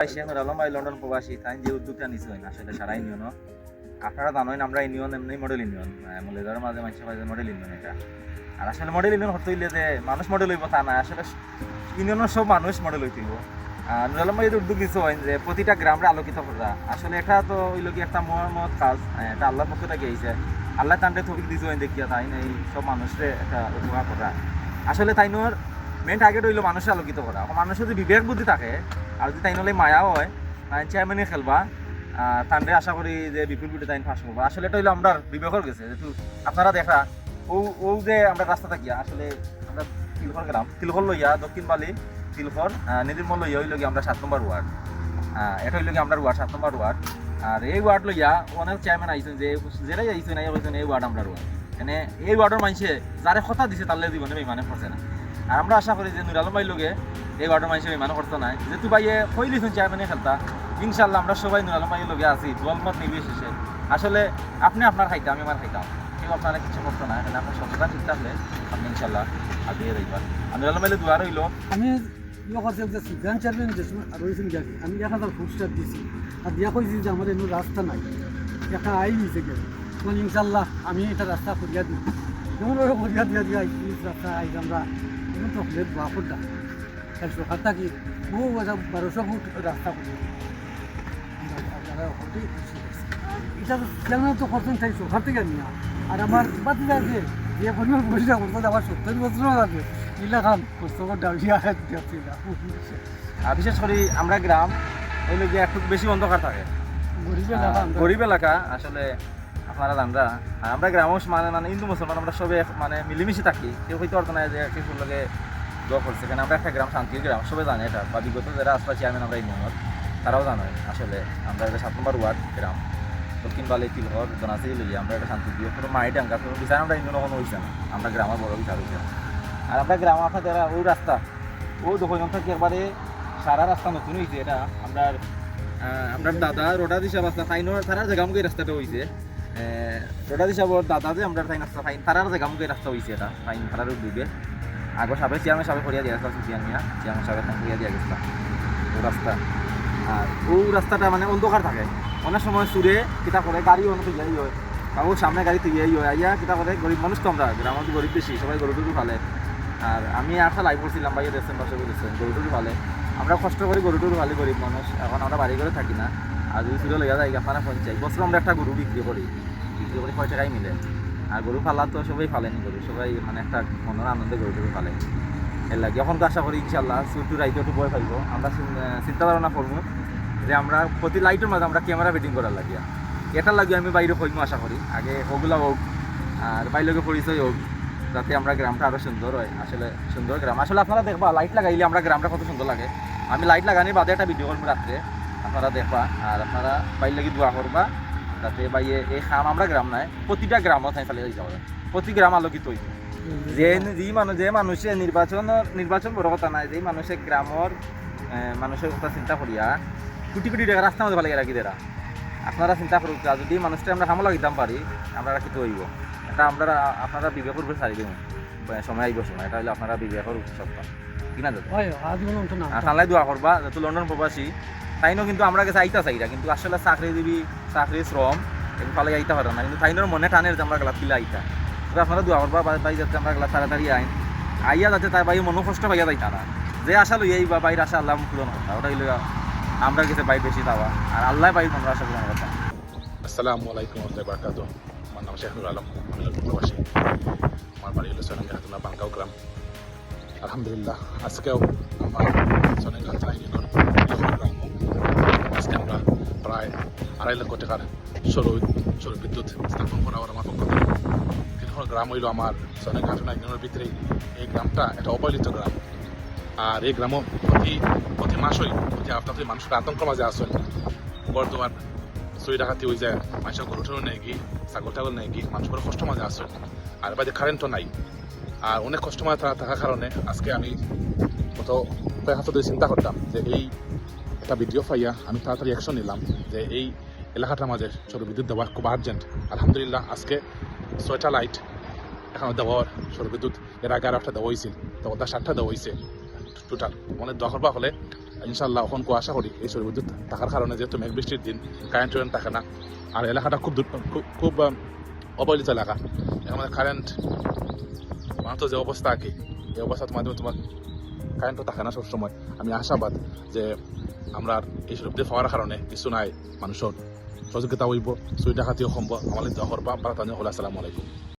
London প্রবাসী তাই যে উদ্যোগটা নিচ্ছেন আসলে সারা ইউনিয়ন আপনারা জানেন আমরা ইউনিয়ন এমনি মডেল ইউনিয়ন মূল্যধর মাঝে মানুষের মডেল ইউনিয়ন এটা আর আসলে মডেল ইউনিয়ন হতে হইলে যে মানুষ মডেল হইব তা না আসলে ইউনিয়নের সব মানুষ মডেল হইতে হইব। নুরালম ভাই উদ্যোগ নিচ্ছেন যে প্রতিটা গ্রামে আলোকিত করা আসলে এটা তো হইল কি একটা মহৎ কাজ, এটা আল্লাহর পক্ষ থেকে গিয়েছে। আল্লাহ তান্ডে থবিক দিয়েছেন দেখিয়া তাই এই সব মানুষের একটা উপকার করা আসলে তাই নোর মেন টার্গেট হইল মানুষের আলোকিত করা। মানুষের যদি বিবেক বুদ্ধি থাকে আর যদি তাই নলে মায়াও হয় তাই চেয়ারম্যানে খেলবা তান্ডে আশা করি যে বিপুল বিপুল তাই ফাঁস করবো। আসলে এটা হইলো আমরা বিবেকর গেছে যেহেতু আপনারা দেখা ও যে আমরা রাস্তা থাকিয়া আসলে আমরা তিলখর গেলাম তিলখর লইয়া দক্ষিণ বালি তিলখর নিদিরমল লইয়া হইল কি আমরা 7 নম্বর ওয়ার্ড, এটা হইল কি আমরা ওয়ার্ড 7 নম্বর ওয়ার্ড। আর এই ওয়ার্ড লইয়া অনেক চেয়ারম্যান আইছেন যে যেটাই আইছেন এই ওয়ার্ড আমরা ওয়ার্ড মানে এই ওয়ার্ডের মানুষে যারা কথা দিছে তাহলে জীবনে বেইমানে করছে না। আর আমরা আশা করি যে নুরালম ভাই লোকে এই ওয়ার্ডের মানুষে বেইমানে করতে নাই যেহেতু ভাইয়ে কইলিছেন চেয়ারম্যানে খেলতা ইনশাল্লাহ আমরা সবাই নুরালম ভাইয়ের লোকে আছি দলমত নির্বিশেষে। আসলে আপনি আপনার খাইতাম আমি আমার খাইতাম কেউ আপনারা কিছু করতো না, এখানে আপনার সচেতন ঠিক থাকলে আপনি ইনশাল্লাহ আগিয়ে রইবার। আর নুরালম ভাইয়ের দুয়ার হইল আমি সিদ্ধান্ত চেয়ারম্যান যে রয়েছেন গেছি আমি 1000 ফুটস্টার দিয়েছি আর দিয়া কইছি যে আমার এমন রাস্তা নাই একটা আই নিচে গেছে তখন ইনশাল্লাহ আমি এটা রাস্তা করিয়া দিই যেমন ওই করিয়া দিয়া দিয়া রাস্তা আইস আমরা এমন তো হলে দোয়া করতাম তাই সরকার থাকি বহু 1200 ফুট রাস্তা করি এটা চেয়ারম্যান তো করছেন তাই সরকার থেকে নিয়ে আর আমার বাতি আছে যে পরিমাণ পয়সা করতে আমার 70 বছরও আছে বিশেষ করে আমরা গ্রাম হইলে যে একটু বেশি অন্ধকার থাকে গরিব এলাকা আসলে আপনারা জানরা। আর আমরা গ্রাম মানে মানে হিন্দু মুসলমান আমরা সবাই মানে মিলেমিশে থাকি, কেউ হয়তো অর্থ নাই যে কিছুর লগে দোয়া করছে কেন আমরা একটা গ্রাম শান্তির গ্রাম সবাই জানে এটা বা বিগত যারা আসলে চেয়ারম্যান আমরা ইউনিয়নের তারাও জানে আসলে আমরা এটা 7 নম্বর ওয়ার্ড গ্রাম দক্ষিণ বালি তিলহর জনাসি লইয়া আমরা একটা শান্তি দিয়ে কোনো মাই ডাঙ্গা কোনো বিচার আমরা ইউনিয়ন কোনো হয়েছে না, আমরা গ্রামের বড় বিচার হয়েছে। আর আমরা গ্রাম আপনার ওই রাস্তা ওই দোকান থেকে একবারে সারা রাস্তা নতুন হয়েছে এটা আমরা দাদা রোডা দিশা রাস্তা ফাইনোর তারার জায়গামুখী রাস্তাটা হয়েছে রোডা দিশাবর দাদা যে আমরা ফাইন রাস্তা ফাইন তারার জায়গামুখী রাস্তা হয়েছে এটা ফাইন তারার ডুবে আগর সাবেক চেয়ারম্যান সাবেক করিয়া দিয়া গেছিলাম সুফিয়ান মিয়া চেয়ারম্যান সাবেক করিয়া দিয়া গেছিলাম ও রাস্তা। আর ওই রাস্তাটা মানে অন্ধকার থাকে অনেক সময় সুরে কিতা করে গাড়ি অনেক ইয়াই হয় কারো সামনে গাড়ি তৈরি হয় আইয়া কিতা করে গরিব মানুষ তো আমরা গ্রামের তো গরিব বেশি সবাই গরু টুকু ফালে। আর আমি একটা লাইভ করছিলাম ভাইয়া দেখছেন পাশে বলেছেন গরু টুকু ফালে আমরা কষ্ট করি গরু টুকু ফালি গরিব মানুষ এখন আমরা বাড়ি করে থাকি না। আর যদি সুরে লইয়া যাই আপনারা পঞ্চায়েত বছর আমরা একটা গরু বিক্রি করি 6 টাকাই মিলে। আর গরু ফালা তো সবাই ফালেনি গরু সবাই মানে একটা মনের আনন্দে গরু টুকু ফালে এর লাগে এখন তো আশা করি ইনশাল্লাহ সুরটু রাইতে একটু বয় পাইব। আমরা চিন্তা ধারণা করবো যে আমরা প্রতি লাইটের মাঝে আমরা ক্যামেরা ফিটিং করার লাগিয়া এটার লাগিয়ে আমি বাইরে হইমু আশা করি আগে ওগুলা হোক আর বাইরে পরিচয় হোক যাতে আমরা গ্রামটা আরও সুন্দর হয়। আসলে সুন্দর গ্রাম আসলে আপনারা দেখবা লাইট লাগাইলে আমরা গ্রামটা কত সুন্দর লাগে। আমি লাইট লাগানি বাদে একটা ভিডিও করবো রাত্রে আপনারা দেখবা আর আপনারা বাইর লাগি দোয়া করবা যাতে বাইয়ে এই খাম আমরা গ্রাম নাই প্রতিটা গ্রামও তাই ফেলে যাওয়া প্রতি গ্রাম আলোকিত হইব। যে মানুষের নির্বাচন বড় কথা নাই যে মানুষের গ্রামের মানুষের কথা চিন্তা করিয়া কোটি কোটি টাকা রাস্তার মধ্যে ভালো রাখি দেরা আপনারা চিন্তা করুক যদি মানুষটা আমরা সামলা দিতাম পারি আমরা রাখিতে হইব এটা আমরা আপনারা বিবেকের উপরে ছাড়ি দেবো সময় আইব সময় এটা হলে আপনারা বিবেকের সত্তা কিনা যাবে ঠান্ডায় দোয়া করবা যেহেতু লন্ডন প্রবাসী তাইনও কিন্তু আমরা কাছে আইতা চাইরা কিন্তু আসলে চাকরিজীবী চাকরি শ্রম এগুলো ফালে আইতা পারে না কিন্তু তাইনোর মনে টানের যে আমরা গেলা ফিলে আইতা তবে আপনারা দোয়া করবা বাই যাতে আমরা গেলা তাড়াতাড়ি আইয়া যাতে তার বাই মনো কষ্ট পাইয়া যাইতা না যে আশা লই এই বা বাইরে আসা আল্লাহ পূরণ কথা ওটা হইলে আমরা গেছে বাইর বেশি দেওয়া আর আল্লাহ বাইর আমরা আশা পূরণ কথা। আসসালামু আলাইকুম ওয়া বারাকাতুহু। আমার নাম শেখ নুর আলম, আমি লন্ডন প্রবাসী। আমার বাড়ি হলো সোনাঙ্গা বাঙ্গাও গ্রাম। আলহামদুলিল্লাহ আজকেও আমার সোনাঙ্গা ইউনিয়ন আজকে আমরা প্রায় 2.5 লক্ষ টাকার সৌর বিদ্যুৎ স্থাপন করা আমার পক্ষ থেকে। তিনহর গ্রাম হইল আমার সোনাঙ্গা ইউনিয়নের ভিতরে এই গ্রামটা একটা অবহেলিত গ্রাম। আর এই গ্রামও প্রতি মাসই প্রতি আপনাদের মানুষের আতঙ্ক মাঝে আসেন বর্ধমান চুরি ডাকাতি হয়ে যায় মানুষের গরু টরু নেই কি ছাগল টাগল নেই কি মানুষ বড় কষ্ট মাঝে আসেন। আর বাইরে কারেন্টও নাই আর অনেক কষ্ট মাঝে থাকার কারণে আজকে আমি কত কয়েক হাতে ধরে চিন্তা করতাম যে এই একটা ভিডিও পাইয়া আমি তাড়াতাড়ি অ্যাকশন নিলাম যে এই এলাকাটার মাঝে সৌর বিদ্যুৎ দেওয়া খুব আর্জেন্ট। আলহামদুলিল্লাহ আজকে 6টা লাইট এখানে দেওয়ার সৌর বিদ্যুৎ এর আগে 8টা দেওয়া হয়েছিল তো 7টা দেওয়া হয়েছে টোটাল মানে দোয়া করবা হলে ইনশাল্লাহ এখন আশা করি এই সৌর বিদ্যুৎ থাকার কারণে যেহেতু মেঘ বৃষ্টির দিন কারেন্ট টারেন্ট থাকে না, আর এলাকাটা খুব অবহেলিত এলাকা, এখন আমাদের কারেন্ট তো যে অবস্থা আর কি, এই অবস্থার মাধ্যমে তোমার কারেন্টও থাকে না সবসময়। আমি আশাবাদ যে আমরা এই সৌর বিদ্যুৎ পাওয়ার কারণে কিছু নাই মানুষের সহযোগিতা হইব, চুরি ডাকাতিও সম্ভব। আমাদের দহর বা আসসালামু আলাইকুম।